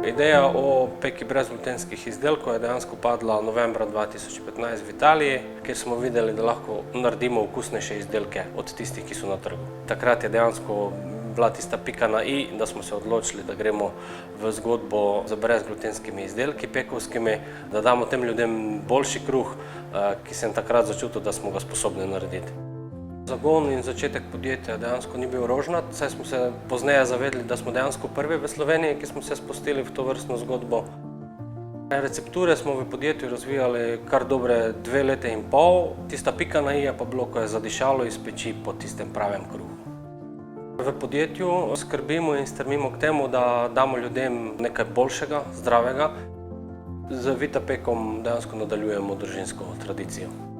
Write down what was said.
Ideja o peki brezglutenskih izdelkov je dejansko padla novembra 2015 v Italiji, kjer smo videli, da lahko naredimo okusnejše izdelke od tistih, ki so na trgu. Takrat je dejansko bila tista pika na i, da smo se odločili, da gremo v zgodbo z brezglutenskimi izdelki pekovskimi, da damo tem ljudem boljši kruh, ki sem takrat začutil, da smo ga sposobni narediti. Zagon in začetek podjetja dejansko ni bil rožnat, saj smo se pozneje zavedli, da smo dejansko prvi v Sloveniji, ki smo se spustili v to vrstno zgodbo. Recepture smo v podjetju razvijali kar dobre 2 leta in pol, tista pika na i je pa bilo, ko je zadišalo iz peči po tistem pravem kruhu. V podjetju skrbimo in stremimo k temu, da damo ljudem nekaj boljšega, zdravega. Z Vitapekom dejansko nadaljujemo družinsko tradicijo.